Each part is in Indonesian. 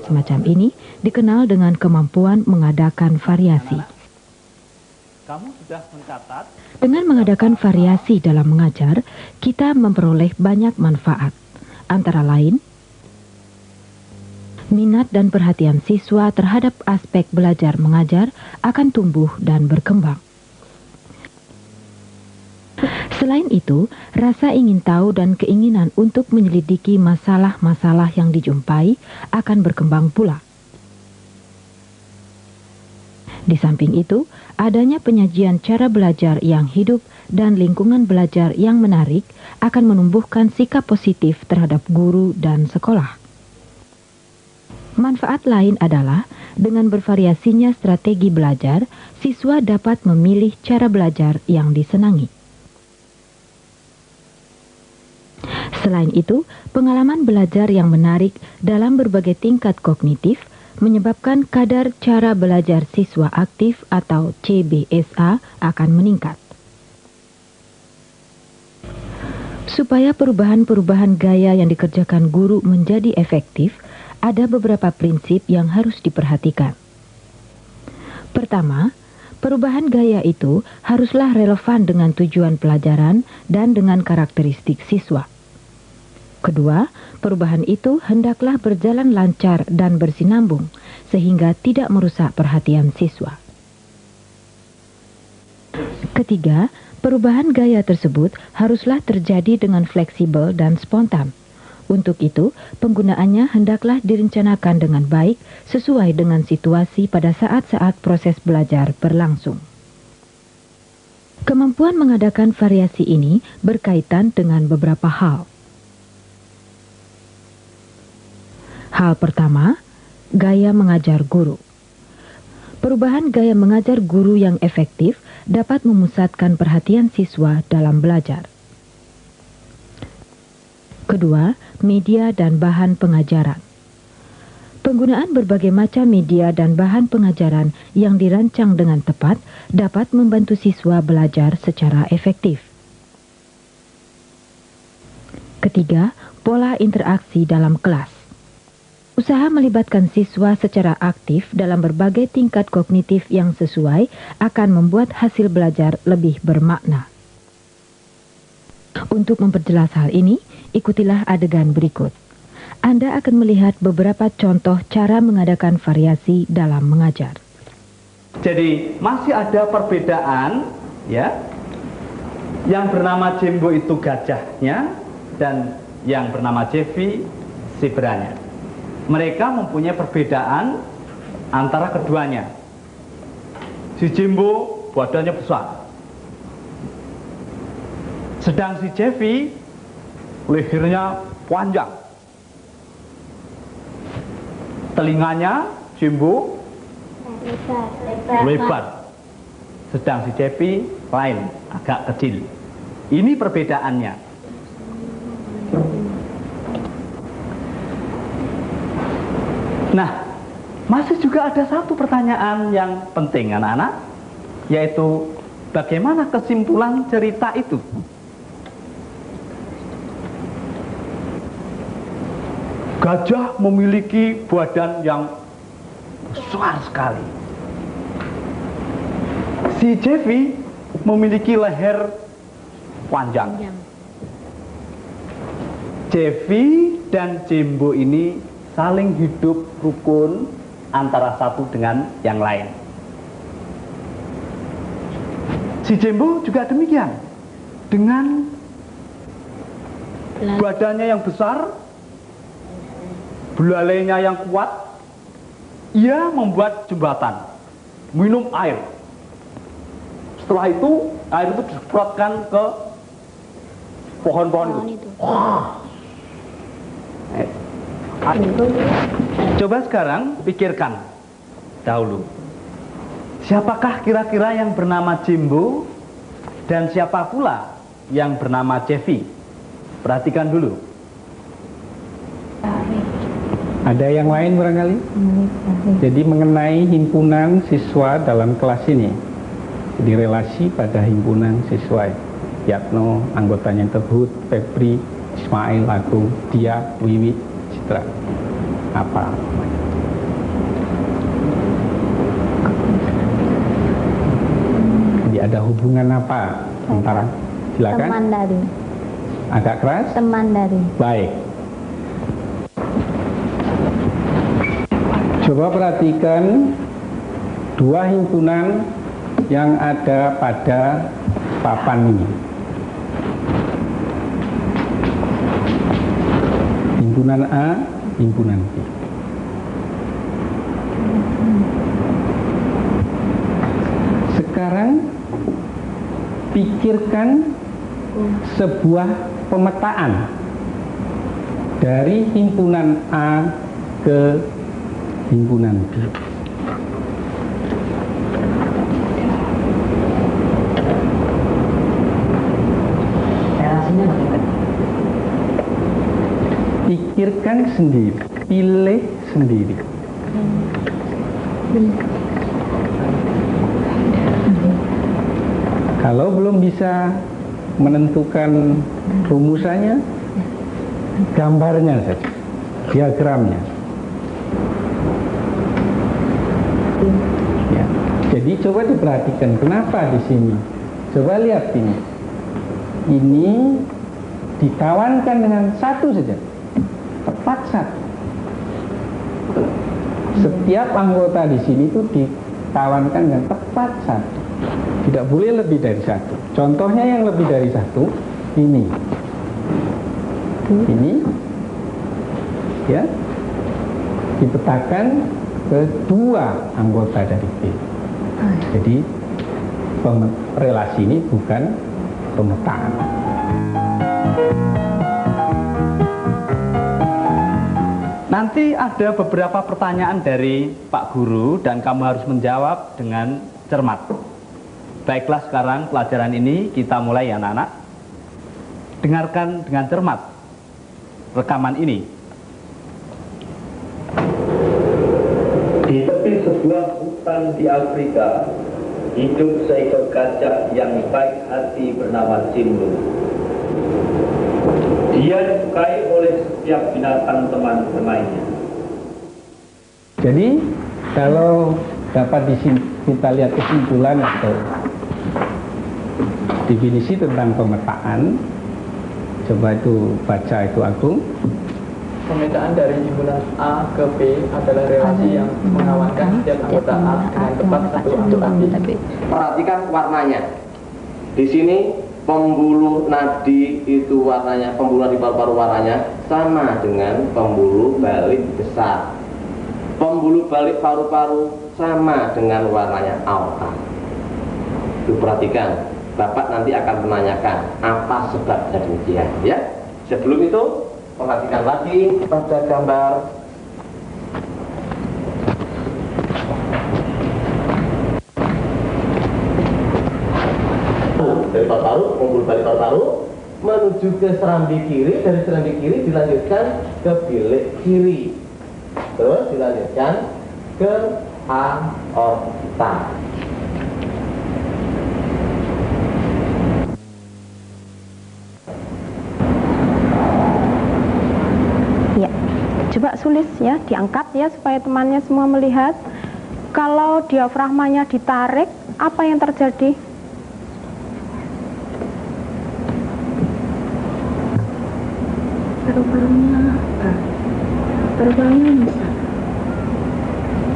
semacam ini dikenal dengan kemampuan mengadakan variasi. Kamu sudah mencatat? Dengan mengadakan variasi dalam mengajar, kita memperoleh banyak manfaat. Antara lain, minat dan perhatian siswa terhadap aspek belajar mengajar akan tumbuh dan berkembang. Selain itu, rasa ingin tahu dan keinginan untuk menyelidiki masalah-masalah yang dijumpai akan berkembang pula. Di samping itu, adanya penyajian cara belajar yang hidup dan lingkungan belajar yang menarik akan menumbuhkan sikap positif terhadap guru dan sekolah. Manfaat lain adalah, dengan bervariasinya strategi belajar, siswa dapat memilih cara belajar yang disenangi. Selain itu, pengalaman belajar yang menarik dalam berbagai tingkat kognitif menyebabkan kadar cara belajar siswa aktif atau CBSA akan meningkat. Supaya perubahan-perubahan gaya yang dikerjakan guru menjadi efektif, ada beberapa prinsip yang harus diperhatikan. Pertama, perubahan gaya itu haruslah relevan dengan tujuan pelajaran dan dengan karakteristik siswa. Kedua, perubahan itu hendaklah berjalan lancar dan bersinambung, sehingga tidak merusak perhatian siswa. Ketiga, perubahan gaya tersebut haruslah terjadi dengan fleksibel dan spontan. Untuk itu, penggunaannya hendaklah direncanakan dengan baik sesuai dengan situasi pada saat-saat proses belajar berlangsung. Kemampuan mengadakan variasi ini berkaitan dengan beberapa hal. Hal pertama, gaya mengajar guru. Perubahan gaya mengajar guru yang efektif dapat memusatkan perhatian siswa dalam belajar. Kedua, media dan bahan pengajaran. Penggunaan berbagai macam media dan bahan pengajaran yang dirancang dengan tepat dapat membantu siswa belajar secara efektif. Ketiga, pola interaksi dalam kelas. Usaha melibatkan siswa secara aktif dalam berbagai tingkat kognitif yang sesuai akan membuat hasil belajar lebih bermakna. Untuk memperjelas hal ini, ikutilah adegan berikut. Anda akan melihat beberapa contoh cara mengadakan variasi dalam mengajar. Jadi masih ada perbedaan, ya. Yang bernama Jimbo itu gajahnya dan yang bernama Jeffy zebranya. Mereka mempunyai perbedaan antara keduanya. Si Jimbo badannya besar, sedang si Jeffy lehernya panjang. Telinganya Jimbo lebar, sedang si Jeffy lain, agak kecil. Ini perbedaannya. Nah, masih juga ada satu pertanyaan yang penting anak-anak, yaitu bagaimana kesimpulan cerita itu? Gajah memiliki badan yang besar sekali. Si Jeffy memiliki leher panjang. Jeffy dan Jimbo ini saling hidup rukun antara satu dengan yang lain. Si Jimbo juga demikian. Dengan badannya yang besar, belalainya yang kuat, ia membuat jembatan, minum air. Setelah itu, air itu disemprotkan ke pohon-pohon itu. Coba sekarang pikirkan dahulu, siapakah kira-kira yang bernama Jimbo dan siapa pula yang bernama Jeffy? Perhatikan dulu. Ada yang lain barangkali? Jadi mengenai himpunan siswa dalam kelas ini, jadi relasi pada himpunan siswa, Yatno anggotanya tersebut, Febri, Ismail, Agung, Dia, Wiwi, Citra, apa namanya? ada hubungan apa antara? Silakan. Teman dari. Agak keras? Teman dari. Baik. Coba perhatikan dua himpunan yang ada pada papan ini. Himpunan A, himpunan B. Sekarang pikirkan sebuah pemetaan dari himpunan A ke himpunan B. Relasinya bagaimana? Pikirkan sendiri, pilih sendiri. Kalau belum bisa menentukan rumusannya, gambarnya saja, diagramnya. Ya. Jadi coba diperhatikan kenapa di sini. Coba lihat ini. Ini dikawankan dengan satu saja, tepat satu. Setiap anggota di sini itu dikawankan dengan tepat satu. Tidak boleh lebih dari satu. Contohnya yang lebih dari satu, ini. Ini, ya, dipetakan ke dua anggota dari B. Jadi, relasi ini bukan pemetaan. Nanti ada beberapa pertanyaan dari Pak Guru dan kamu harus menjawab dengan cermat. Baiklah, sekarang pelajaran ini kita mulai ya anak-anak. Dengarkan dengan cermat rekaman ini. Di tepi sebuah hutan di Afrika, hidup seekor gajah yang baik hati bernama Simlu. Dia disukai oleh setiap binatang teman-temannya. Jadi, kalau dapat kita lihat kesimpulan atau definisi tentang pemetaan, coba itu baca itu Agung. Pemetaan dari himpunan A ke B adalah relasi yang mengawankan setiap anggota A dengan tepat satu anggota B. Perhatikan warnanya. Di sini pembuluh nadi itu warnanya, pembuluh nadi paru-paru warnanya sama dengan pembuluh balik besar. Pembuluh balik paru-paru sama dengan warnanya aorta. Itu perhatikan. Bapak nanti akan menanyakan apa sebabnya demikian, ya. Sebelum itu perhatikan lagi pada gambar. Dari paru-paru, pembuluh balik paru-paru menuju ke serambi kiri, dari serambi kiri dilanjutkan ke bilik kiri, terus dilanjutkan ke aorta. Ya, coba tulis ya, diangkat ya supaya temannya semua melihat. Kalau diafragmanya ditarik, apa yang terjadi? Paru-parunya besar.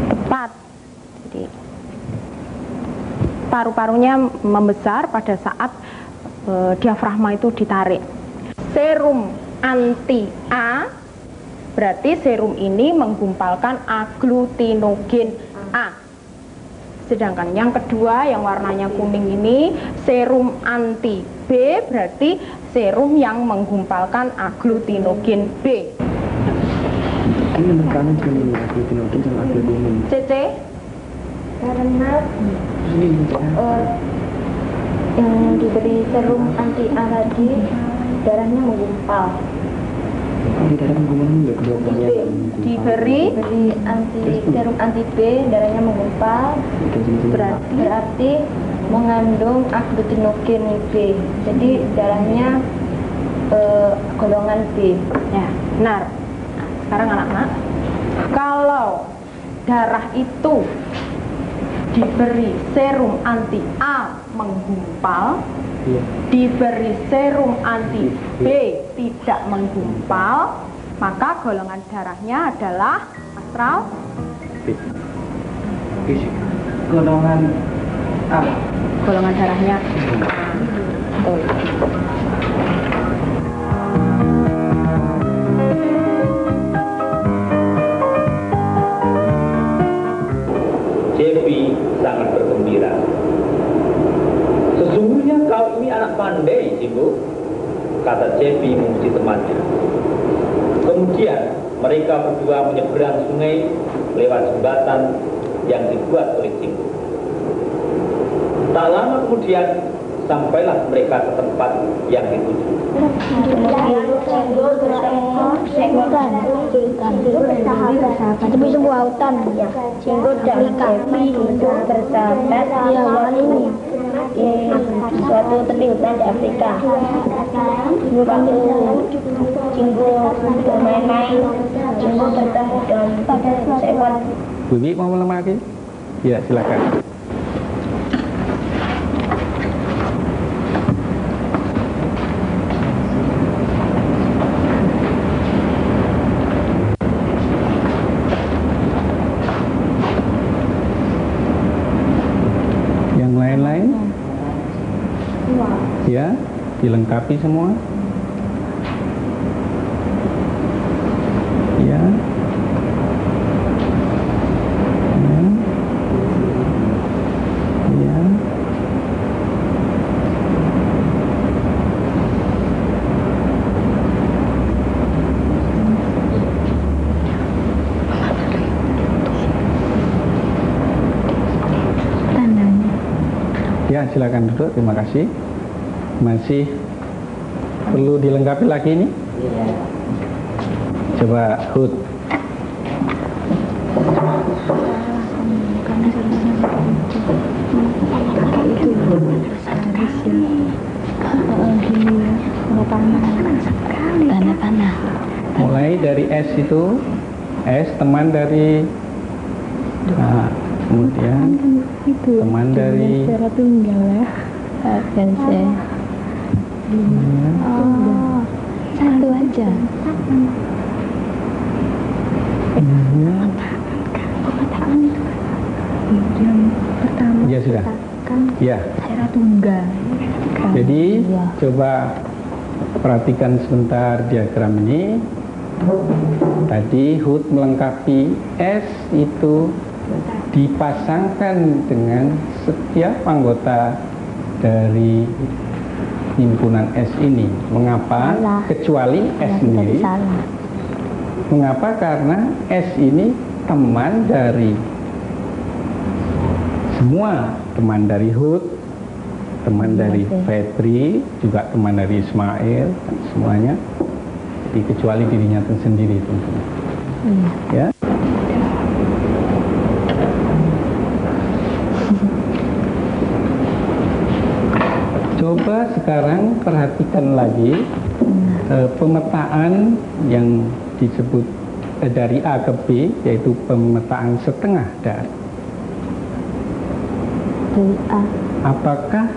Tepat. Jadi paru-parunya membesar pada saat diafragma itu ditarik. Serum anti A, berarti serum ini menggumpalkan aglutinogen A. Sedangkan yang kedua yang warnanya kuning ini serum anti B, berarti serum yang menggumpalkan aglutinogen B. Ini menekankan di aglutinogen sama aglutinin. CC? Karena Ini yang diberi serum anti A tadi darahnya menggumpal. di dalam hubungan juga kedua-duanya Diberi Serum anti B darahnya menggumpal, berarti mengandung aglutinogen B. Jadi darahnya golongan B. ya, benar. Nah, sekarang anak-anak, kalau darah itu diberi serum anti A menggumpal, diberi serum anti B tidak menggumpal, maka golongan darahnya adalah astral Golongan A. golongan darahnya A. Cepi sangat bergembira. Sesungguhnya kau ini anak pandai, Jimbo, kata Cepi memuji temannya. Kemudian mereka berdua menyeberang sungai lewat jembatan yang dibuat oleh Jimbo. Tak lama kemudian sampailah mereka ke tempat yang dituju. Tapi sebuah hutan, Jinggo dan Cepi itu bersahabat ini di suatu tepi hutan di Afrika. Waktu Jinggo bermain-main, Jinggo bertemu dengan seekor. Bibi mau melemah lagi? Ya, silakan. Yang lain-lain? Ya, dilengkapi semua. Ya. Ya. Ya, silakan duduk. Terima kasih. Masih perlu dilengkapi lagi ini? Coba Hud. Mulai dari S itu, S teman dari, nah, kemudian teman dari Secara tunggal ya. Dan saya. Satu aja. Pemetaan itu yang pertama. Ya sudah. Ya. Secara tunggal. Jadi coba perhatikan sebentar diagram ini. Tadi Hud melengkapi S itu dipasangkan dengan setiap anggota dari himpunan S ini. Mengapa? Kecuali S sendiri. Mengapa? Karena S ini teman dari semua, teman dari Hud, teman dari Febri, juga teman dari Ismail, semuanya. Kecuali dirinya sendiri tentunya. Ya. Coba sekarang perhatikan lagi pemetaan yang disebut dari A ke B, yaitu pemetaan setengah dari. Apakah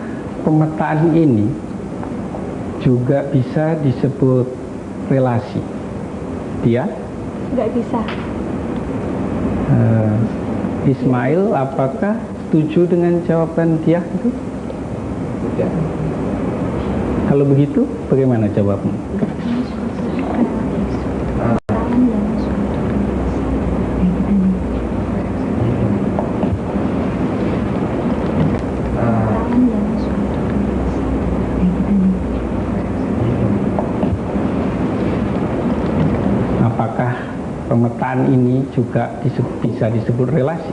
pemetaan ini juga bisa disebut relasi? Dia? Nggak bisa. Ismail, apakah setuju dengan jawaban dia itu? Tidak. Kalau begitu, bagaimana jawabmu? Apakah pemetaan ini juga bisa disebut relasi?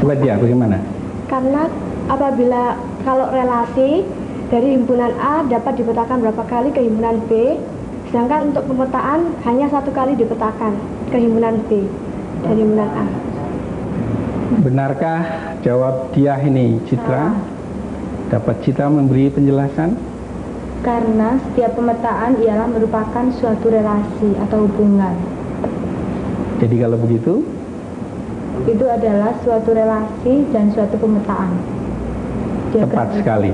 Coba dia, bagaimana? Karena apabila kalau relasi dari himpunan A dapat dipetakan berapa kali ke himpunan B, sedangkan untuk pemetaan hanya satu kali dipetakan ke himpunan B dari himpunan A. Benarkah jawab dia ini, Citra? Dapat Citra memberi penjelasan? Karena setiap pemetaan ialah merupakan suatu relasi atau hubungan. Jadi kalau begitu, itu adalah suatu relasi dan suatu pemetaan. Tepat sekali.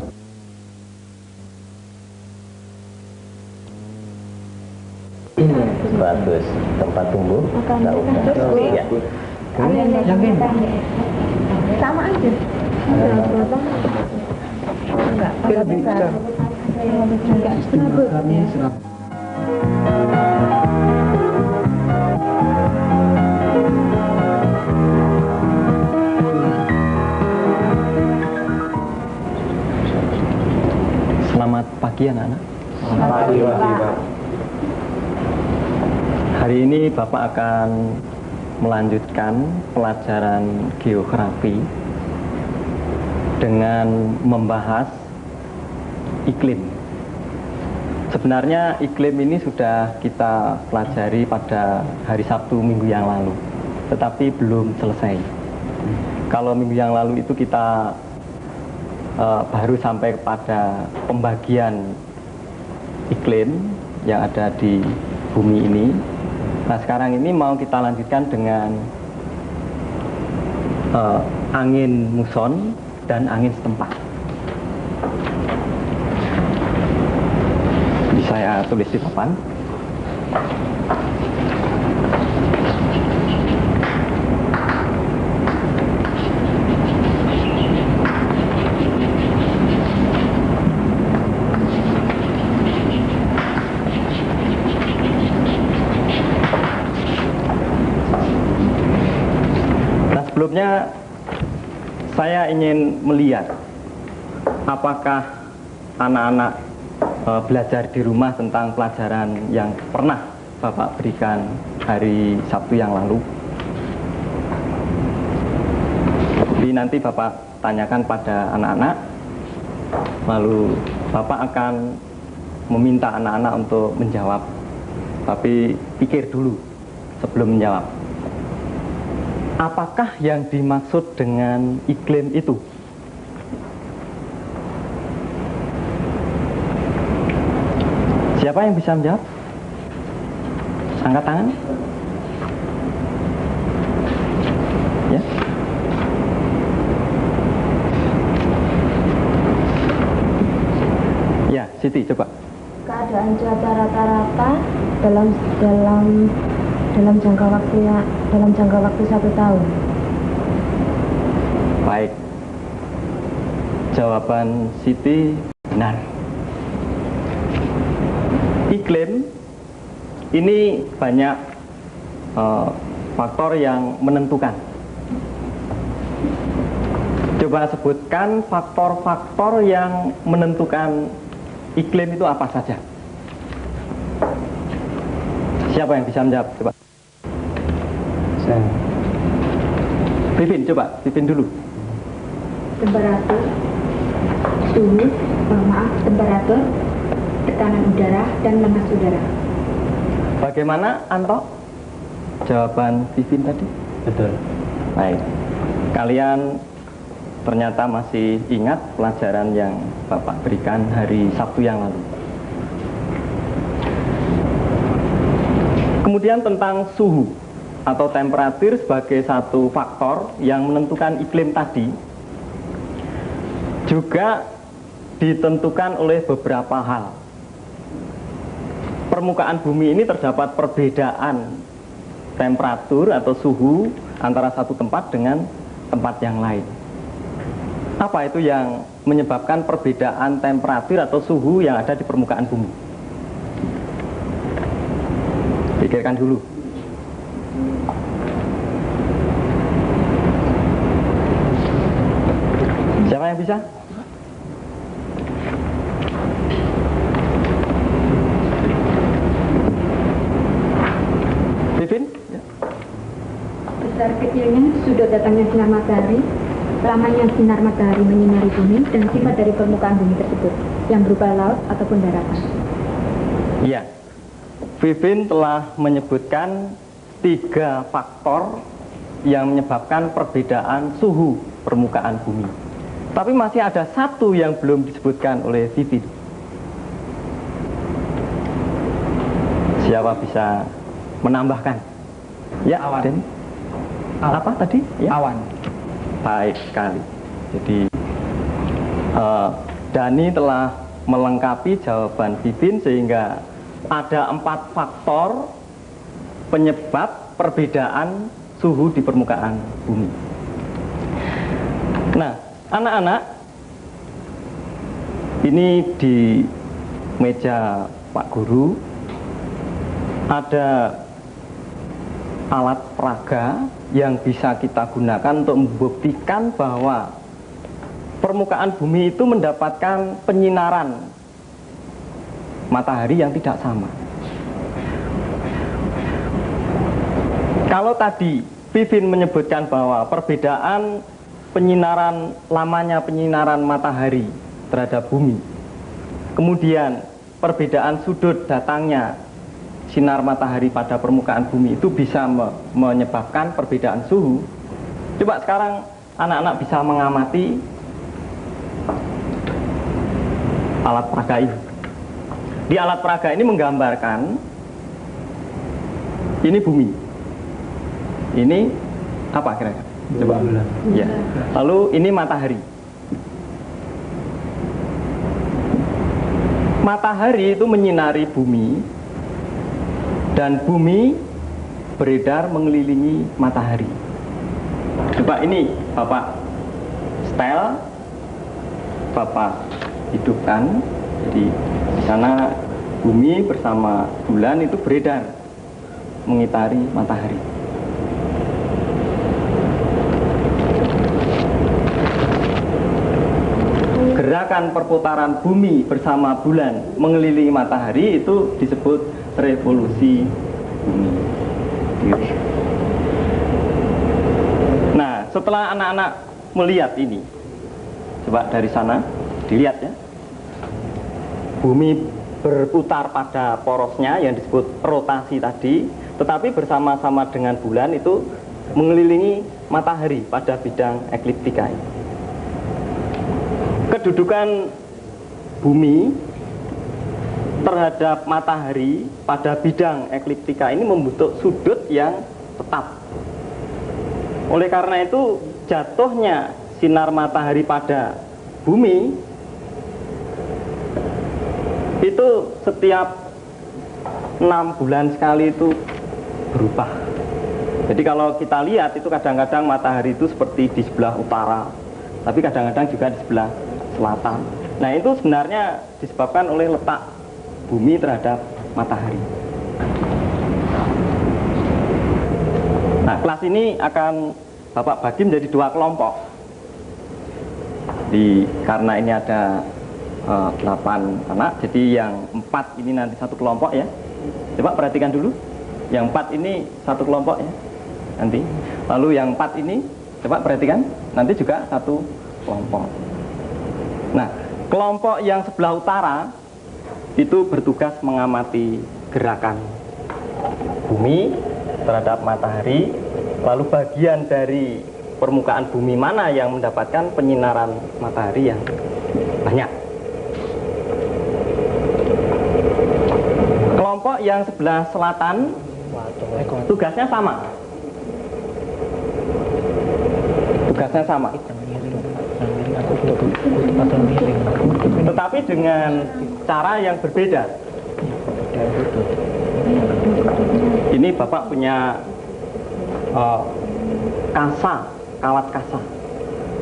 Bagus. Tempat tumbuh daun. Ya. Sama aja. Enggak, serabut. Selamat pagi anak-anak. Selamat pagi, Pak. Hari ini Bapak akan melanjutkan pelajaran geografi dengan membahas iklim. Sebenarnya iklim ini sudah kita pelajari pada hari Sabtu minggu yang lalu, tetapi belum selesai. Kalau minggu yang lalu itu kita baru sampai kepada pembagian iklim yang ada di bumi ini. Nah, sekarang ini mau kita lanjutkan dengan angin muson dan angin setempat. Ini saya tulis di papan. Sebelumnya saya ingin melihat apakah anak-anak belajar di rumah tentang pelajaran yang pernah Bapak berikan hari Sabtu yang lalu. Jadi nanti Bapak tanyakan pada anak-anak, lalu Bapak akan meminta anak-anak untuk menjawab, tapi pikir dulu sebelum menjawab. Apakah yang dimaksud dengan iklim itu? Siapa yang bisa menjawab? Angkat tangan. Ya. Ya, Siti coba. Keadaan cuaca rata-rata dalam jangka waktu 1 tahun. Baik. Jawaban Siti benar. Iklim ini banyak faktor yang menentukan. Coba sebutkan faktor-faktor yang menentukan iklim itu apa saja. Siapa yang bisa menjawab? Coba. Pipin, coba. Pipin dulu. Temperatur, temperatur, tekanan udara, dan panas udara. Bagaimana, Anto? Jawaban Pipin tadi? Betul. Baik. Kalian ternyata masih ingat pelajaran yang Bapak berikan hari Sabtu yang lalu. Kemudian tentang suhu atau temperatur sebagai satu faktor yang menentukan iklim tadi juga ditentukan oleh beberapa hal. Permukaan bumi ini terdapat perbedaan temperatur atau suhu antara satu tempat dengan tempat yang lain. Apa itu yang menyebabkan perbedaan temperatur atau suhu yang ada di permukaan bumi? Pikirkan dulu. Siapa yang bisa? Vivin? Besar kecilnya sudut datangnya sinar matahari, lamanya sinar matahari menyinari bumi, dan sifat dari permukaan bumi tersebut yang berupa laut ataupun daratan. Iya. Vivin telah menyebutkan 3 faktor yang menyebabkan perbedaan suhu permukaan bumi. Tapi masih ada 1 yang belum disebutkan oleh Vivin. Siapa bisa menambahkan? Ya, awan. Den. apa tadi? Ya? Awan. Baik sekali. Jadi Dani telah melengkapi jawaban Pipin sehingga ada 4 faktor penyebab perbedaan suhu di permukaan bumi. Nah, anak-anak, ini di meja Pak Guru ada alat peraga yang bisa kita gunakan untuk membuktikan bahwa permukaan bumi itu mendapatkan penyinaran matahari yang tidak sama. Kalau tadi Pipin menyebutkan bahwa perbedaan lamanya penyinaran matahari terhadap bumi, kemudian perbedaan sudut datangnya sinar matahari pada permukaan bumi itu bisa menyebabkan perbedaan suhu. Coba sekarang anak-anak bisa mengamati alat peraga ini. Di alat peraga ini menggambarkan ini bumi. Ini apa kira-kira? Coba. Ya. Lalu ini matahari. Matahari itu menyinari bumi dan bumi beredar mengelilingi matahari. Coba ini Bapak setel, Bapak hidupkan. Jadi di sana bumi bersama bulan itu beredar mengitari matahari. Gerakan perputaran bumi bersama bulan mengelilingi matahari itu disebut revolusi bumi. Nah, setelah anak-anak melihat ini, coba dari sana dilihat ya. Bumi berputar pada porosnya yang disebut rotasi tadi, tetapi bersama-sama dengan bulan itu mengelilingi matahari pada bidang ekliptika. Kedudukan bumi terhadap matahari pada bidang ekliptika ini membentuk sudut yang tetap. Oleh karena itu, jatuhnya sinar matahari pada bumi itu setiap 6 bulan sekali itu berubah. Jadi kalau kita lihat itu kadang-kadang matahari itu seperti di sebelah utara, tapi kadang-kadang juga di sebelah selatan. Nah, itu sebenarnya disebabkan oleh letak bumi terhadap matahari. Nah, kelas ini akan Bapak bagi menjadi 2 kelompok. Karena ini ada 8 anak, jadi yang 4 ini nanti 1 kelompok ya. Coba perhatikan dulu. Yang 4 ini 1 kelompok ya nanti. Lalu yang 4 ini coba perhatikan, nanti juga 1 kelompok. Nah, kelompok yang sebelah utara itu bertugas mengamati gerakan bumi terhadap matahari, lalu bagian dari permukaan bumi mana yang mendapatkan penyinaran matahari yang banyak. Kelompok yang sebelah selatan tugasnya sama. Tugasnya sama. Tetapi dengan cara yang berbeda. Ini Bapak punya kawat kasa,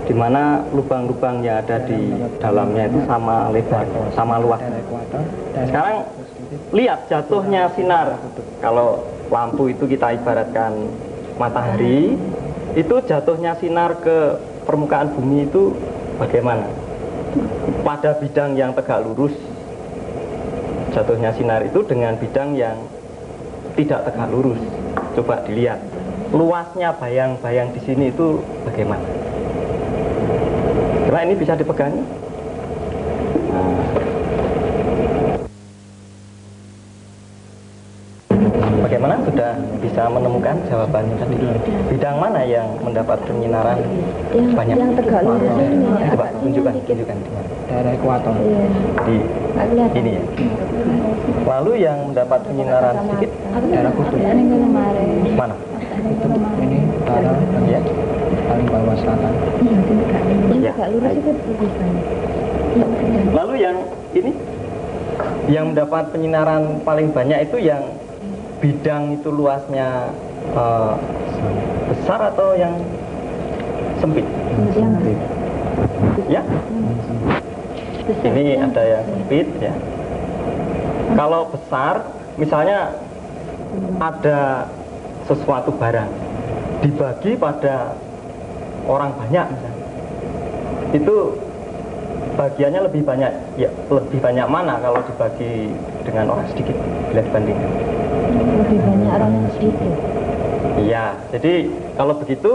di mana lubang-lubang yang ada di dalamnya itu sama lebar, sama luas. Sekarang lihat jatuhnya sinar. Kalau lampu itu kita ibaratkan matahari, itu jatuhnya sinar ke permukaan bumi itu bagaimana? Pada bidang yang tegak lurus jatuhnya sinar itu dengan bidang yang tidak tegak lurus. Coba dilihat luasnya bayang-bayang di sini itu bagaimana? Coba ini bisa dipegang. Bagaimana, sudah bisa menemukan jawabannya tadi? Bidang mana yang mendapat penyinaran banyak? Yang tegak lurus ini. Coba tunjukkan di mana? Daerah ekuator. Di ini ya. Lalu yang mendapat penyinaran sedikit? Daerah kutub. Mana? Kutub ini utara, yang dapat penyinaran paling banyak itu yang bidang itu luasnya besar atau yang sempit? Ya, ini ada yang sempit ya. Kalau besar, misalnya ada sesuatu barang dibagi pada orang banyak misalnya, itu bagiannya lebih banyak, ya lebih banyak mana kalau dibagi dengan orang sedikit bila dibandingkan? Lebih banyak orang yang sedikit. Iya, jadi kalau begitu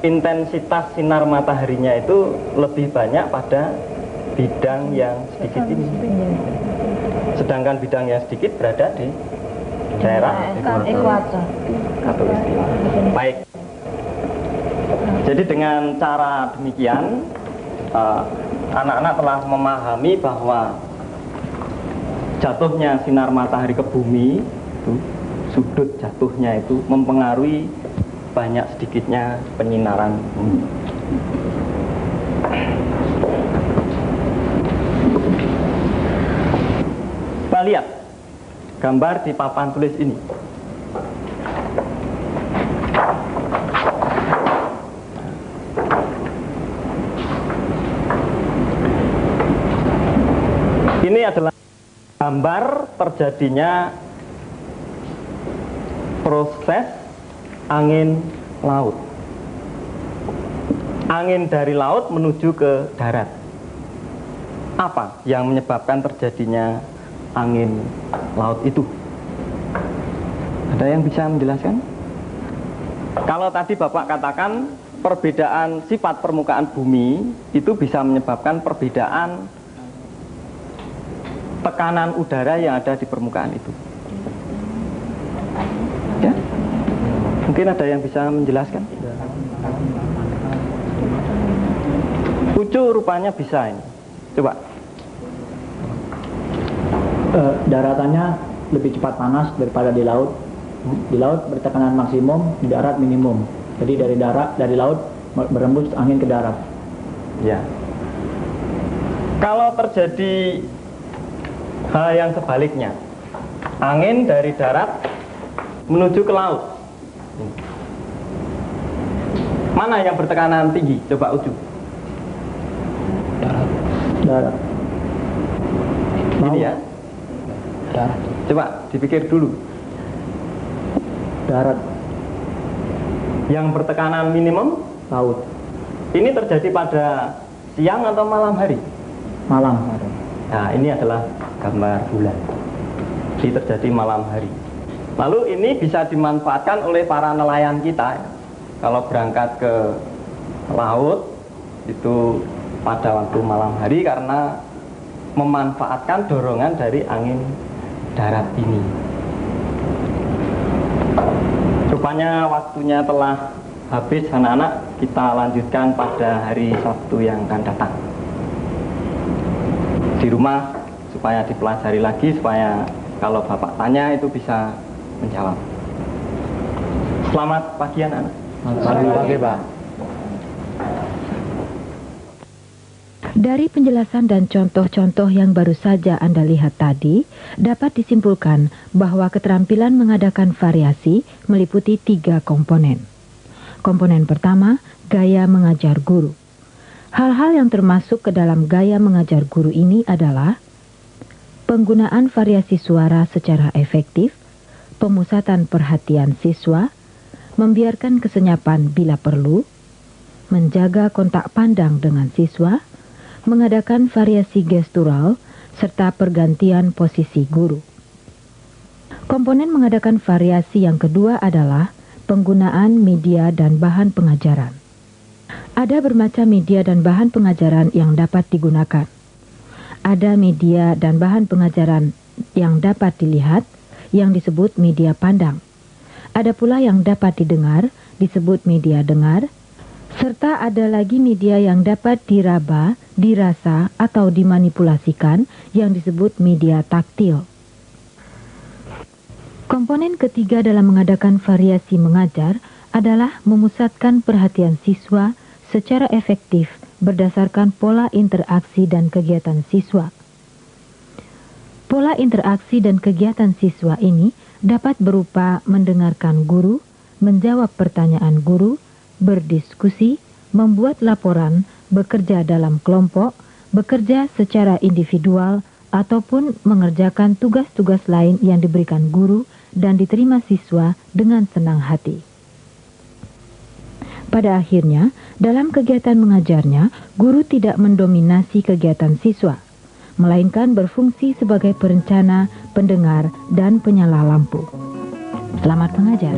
intensitas sinar mataharinya itu lebih banyak pada bidang yang sedikit ini. Sedangkan bidang yang sedikit berada di daerah ekuator. Khatulistiwa. Baik. Jadi dengan cara demikian anak-anak telah memahami bahwa jatuhnya sinar matahari ke bumi itu, sudut jatuhnya itu mempengaruhi banyak sedikitnya penyinaran bumi. Kita lihat gambar di papan tulis ini. Ini adalah gambar terjadinya proses angin laut. Angin dari laut menuju ke darat. Apa yang menyebabkan terjadinya angin laut itu? Ada yang bisa menjelaskan? Kalau tadi Bapak katakan perbedaan sifat permukaan bumi itu bisa menyebabkan perbedaan tekanan udara yang ada di permukaan itu. Ya? Mungkin ada yang bisa menjelaskan? Ucu rupanya bisa ini. Coba. Daratannya lebih cepat panas daripada di laut. Di laut bertekanan maksimum, di darat minimum. Jadi dari laut berembus angin ke darat. Ya. Kalau terjadi hal yang sebaliknya, angin dari darat menuju ke laut, mana yang bertekanan tinggi? Coba Ucu. Darat. Ini ya. Darat. Coba dipikir dulu. Darat. Yang bertekanan minimum? Laut. Ini terjadi pada siang atau malam hari? Malam. Nah, ini adalah gambar bulan. Ini terjadi malam hari. Lalu ini bisa dimanfaatkan oleh para nelayan kita. Kalau berangkat ke laut itu pada waktu malam hari karena memanfaatkan dorongan dari angin darat ini. Rupanya waktunya telah habis anak-anak. Kita lanjutkan pada hari Sabtu yang akan datang. Di rumah supaya dipelajari lagi, supaya kalau Bapak tanya itu bisa menjawab. Selamat pagi anak-anak. Selamat pagi, Pak. Dari penjelasan dan contoh-contoh yang baru saja Anda lihat tadi, dapat disimpulkan bahwa keterampilan mengadakan variasi meliputi 3 komponen. Komponen pertama, gaya mengajar guru. Hal-hal yang termasuk ke dalam gaya mengajar guru ini adalah penggunaan variasi suara secara efektif, pemusatan perhatian siswa, membiarkan kesenyapan bila perlu, menjaga kontak pandang dengan siswa, mengadakan variasi gestural, serta pergantian posisi guru. Komponen mengadakan variasi yang kedua adalah penggunaan media dan bahan pengajaran. Ada bermacam media dan bahan pengajaran yang dapat digunakan. Ada media dan bahan pengajaran yang dapat dilihat, yang disebut media pandang. Ada pula yang dapat didengar, disebut media dengar, serta ada lagi media yang dapat diraba, dirasa, atau dimanipulasikan, yang disebut media taktil. Komponen ketiga dalam mengadakan variasi mengajar adalah memusatkan perhatian siswa secara efektif berdasarkan pola interaksi dan kegiatan siswa. Pola interaksi dan kegiatan siswa ini dapat berupa mendengarkan guru, menjawab pertanyaan guru, berdiskusi, membuat laporan, bekerja dalam kelompok, bekerja secara individual, ataupun mengerjakan tugas-tugas lain yang diberikan guru dan diterima siswa dengan senang hati. Pada akhirnya, dalam kegiatan mengajarnya, guru tidak mendominasi kegiatan siswa, melainkan berfungsi sebagai perencana, pendengar, dan penyala lampu. Selamat mengajar.